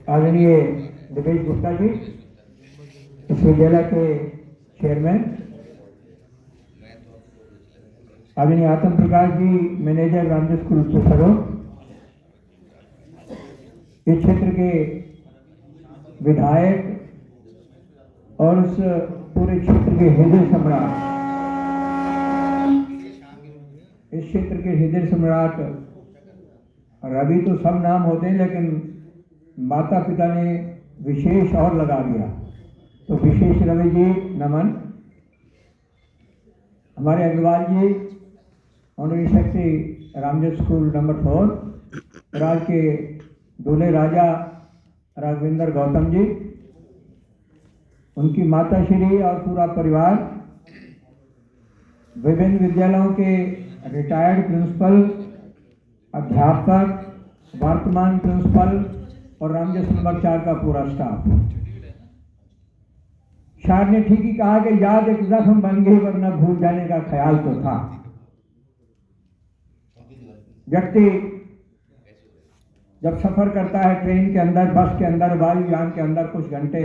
आदरणीय दिपेश गुप्ता जी, इस विद्यालय के चेयरमैन, आदरणीय आत्म प्रकाश जी, मैनेजर रामदेव स्कूल सरो, इस क्षेत्र के विधायक और उस पूरे क्षेत्र के हृदय सम्राट, इस क्षेत्र के हृदय सम्राट रवि तो सब नाम होते हैं, लेकिन माता पिता ने विशेष और लगा दिया, तो विशेष रवि जी नमन। हमारे Agarwal ji, honorary secretary Ramdev school number 4, राज्य के दूल्हे राजा राघवेंद्र गौतम जी, उनकी माता श्री और पूरा परिवार, विभिन्न विद्यालयों के रिटायर्ड प्रिंसिपल, अध्यापक, वर्तमान प्रिंसिपल और रामदेव नंबर 4 का पूरा स्टाफ। शायर ने ठीक ही कहा कि याद एक जख्म बन गई वरना भूल जाने का ख्याल तो था। व्यक्ति जब सफर करता है ट्रेन के अंदर, बस के अंदर, वायुयान के अंदर कुछ घंटे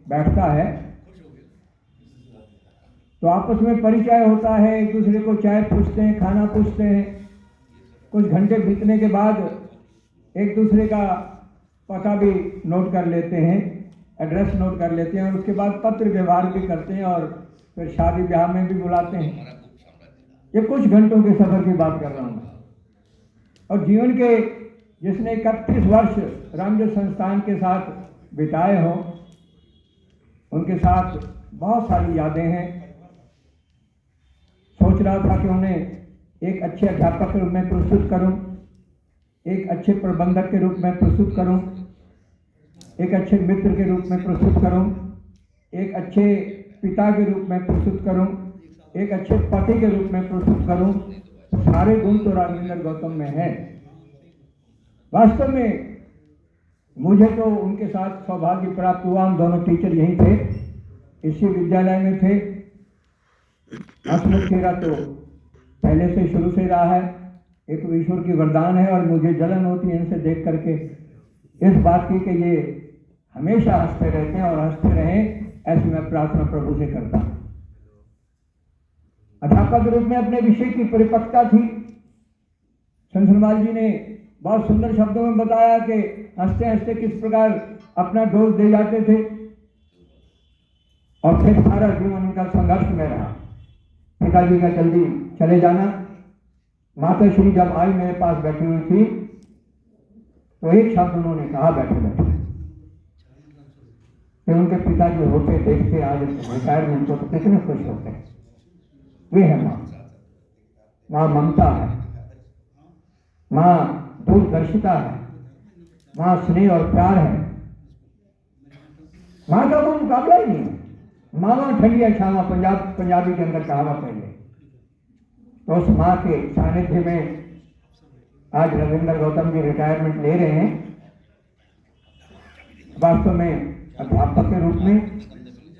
बैठता है तो आपस में परिचय होता है, एक दूसरे को चाय पूछते हैं, खाना पूछते हैं। कुछ घंटे बीतने के बाद एक दूसरे का पता भी नोट कर लेते हैं, एड्रेस नोट कर लेते हैं, और उसके बाद पत्र व्यवहार भी करते हैं और फिर शादी ब्याह में भी बुलाते हैं। ये कुछ घंटों के सफर की बात कर रहा हूँ। और जीवन के जिसने 31 वर्ष रामदेव संस्थान के साथ बिताए हों, उनके साथ बहुत सारी यादें हैं। सोच रहा था कि उन्हें एक अच्छे अध्यापक के रूप में प्रस्तुत करूं, एक अच्छे प्रबंधक के रूप में प्रस्तुत करूं, एक अच्छे मित्र के रूप में प्रस्तुत करूं, एक अच्छे पिता के रूप में प्रस्तुत करूं, एक अच्छे पति के रूप में प्रस्तुत करूं। सारे गुण तो राघवेंद्र गौतम में है। वास्तव में मुझे तो उनके साथ सौभाग्य प्राप्त हुआ। हम दोनों टीचर यहीं थे, इसी विद्यालय में थे। हंसमुख चेहरा तो पहले से शुरू से रहा है, एक तो ईश्वर की वरदान है, और मुझे जलन होती है इनसे देख करके इस बात की कि ये हमेशा हंसते रहते हैं और हंसते रहें, ऐसी मैं प्रार्थना प्रभु से करता हूं। अध्यापक रूप में अपने विषय की परिपक्वता थी। संसनवाल जी ने बहुत सुंदर शब्दों में बताया कि हंसते हंसते किस प्रकार अपना डोज दे जाते थे, और फिर सारा जीवन उनका संघर्ष में रहा। पिताजी का जल्दी चले जाना, माता श्री जब आई मेरे पास बैठी हुई थी तो एक शब्द उन्होंने कहा बैठे बैठे कि उनके पिताजी होते देखते आज रिटायरमेंट को तो कितने खुश होते हैं। वे है माँ, माँ ममता है, माँ दूरदर्शिता है, माँ स्नेह और प्यार है। माँ का कोई मुकाबला ही नहीं है। मामा ठंडिया छावा पंजाबी के अंदर कहावत है। तो उस माँ के सानिध्य में आज रविंद्र गौतम जी रिटायरमेंट ले रहे हैं, वास्तव में अध्यापक के रूप में।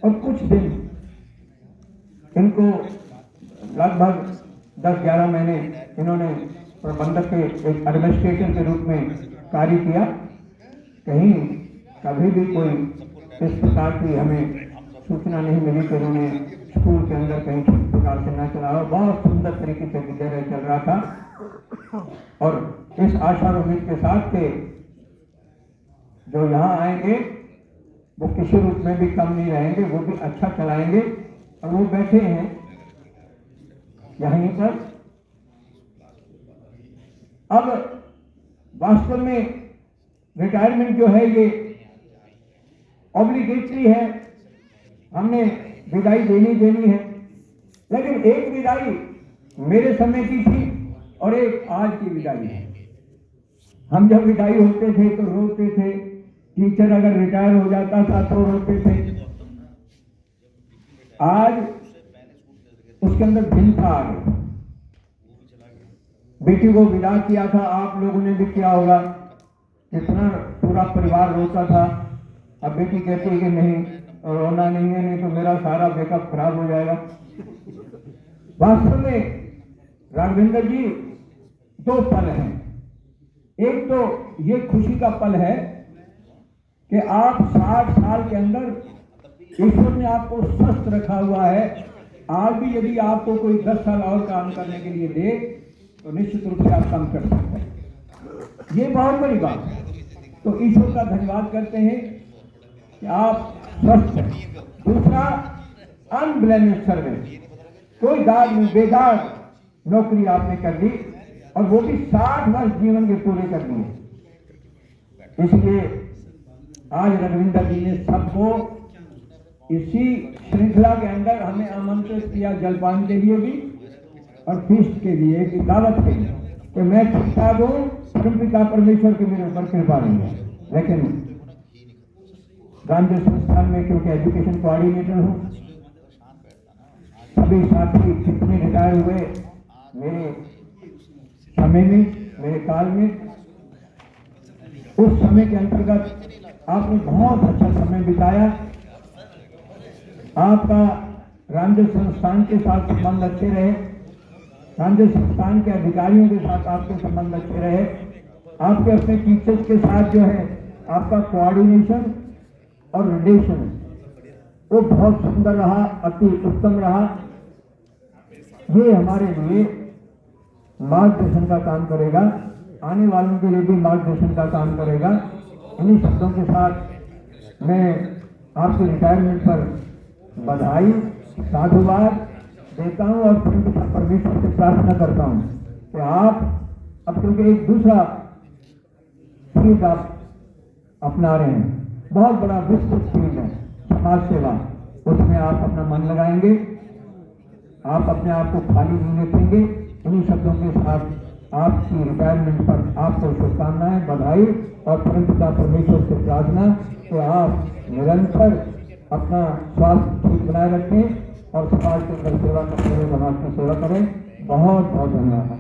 और कुछ दिन इनको लगभग 10-11 महीने इन्होंने प्रबंधक के एक एडमिनिस्ट्रेटर के रूप में कार्य किया। कहीं कभी भी कोई इस प्रकार की हमें सूचना नहीं मिली कि उन्होंने स्कूल के अंदर कहीं किस प्रकार से न चला हो। बहुत सुंदर तरीके से विद्यालय चल रहा था, और इस आशा और उम्मीद के साथ के जो यहाँ आएंगे वो किसी रूप में भी कम नहीं रहेंगे, वो भी अच्छा चलाएंगे। और वो बैठे हैं यहीं पर। अब वास्तव में रिटायरमेंट जो है ये ऑब्लिगेटरी है, हमने विदाई देनी है। लेकिन एक विदाई मेरे समय की थी और एक आज की विदाई है। हम जब विदाई होते थे तो रोते थे, टीचर अगर रिटायर हो जाता था तो रोते थे। आज उसके अंदर भिन्नता आ गई। बेटी को विदा किया था, आप लोगों ने भी किया होगा, कितना पूरा परिवार रोता था। अब बेटी कहती है कि नहीं, रोना नहीं है, नहीं तो मेरा सारा मेकअप खराब हो जाएगा। वास्तव में राघवेंद्र जी दो पल हैं। एक तो ये खुशी का पल है कि आप 60 साल के अंदर ईश्वर ने आपको स्वस्थ रखा हुआ है। आज भी यदि आपको कोई 10 साल और काम करने के लिए दे तो निश्चित रूप से आप काम कर सकते हैं। ये बहुत बड़ी बात है। तो ईश्वर का धन्यवाद करते हैं कि आप स्वस्थ हैं। दूसरा, अनब्लेमिश्ड सर्विस, कोई दाग नहीं, बेदाग नौकरी आपने कर ली और वो भी 60 वर्ष जीवन के पूरे कर दिए। इसलिए आज रघुविंदर जी ने सबको इसी श्रृंखला के अंदर हमें आमंत्रित किया, जलपान के लिए भी और फीस्ट के लिए, एक दावत के लिए कि मैं शिक्षा दूं, पिता परमेश्वर के मेरे ऊपर कृपा नहीं है। लेकिन गांधी संस्थान में क्योंकि एजुकेशन कोऑर्डिनेटर हूँ, सभी साथी जितने रिटायर हुए मेरे समय में, मेरे काल में, उस समय के अंतर्गत आपने बहुत अच्छा समय बिताया। आपका रामदेव संस्थान के साथ संबंध अच्छे रहे, रामदेव संस्थान के अधिकारियों के साथ आपके संबंध अच्छे रहे, आपके अपने टीचर्स के साथ जो है आपका कोऑर्डिनेशन और रिलेशन वो बहुत सुंदर रहा, अति उत्तम रहा। ये हमारे लिए मार्गदर्शन का काम करेगा, आने वालों के लिए भी मार्गदर्शन का काम करेगा। इन्हीं शब्दों के साथ मैं आपके रिटायरमेंट पर बधाई, साधुवाद देता हूँ और परमेश्वर से प्रार्थना करता हूँ कि आप अब क्योंकि एक दूसरा फील्ड आप अपना रहे हैं, बहुत बड़ा विस्तृत फील्ड है समाज सेवा, उसमें आप अपना मन लगाएंगे, आप अपने आप को खाली नहीं रखेंगे। इन्हीं शब्दों के साथ आपकी रिटायरमेंट पर आपको शुभकामनाएं, बधाई और परमपिता परमेश्वर से प्रार्थना कि आप निरंतर अपना स्वास्थ्य ठीक बनाए रखें और समाज के अंदर सेवा करते हुए समाज की सेवा करें। बहुत बहुत धन्यवाद।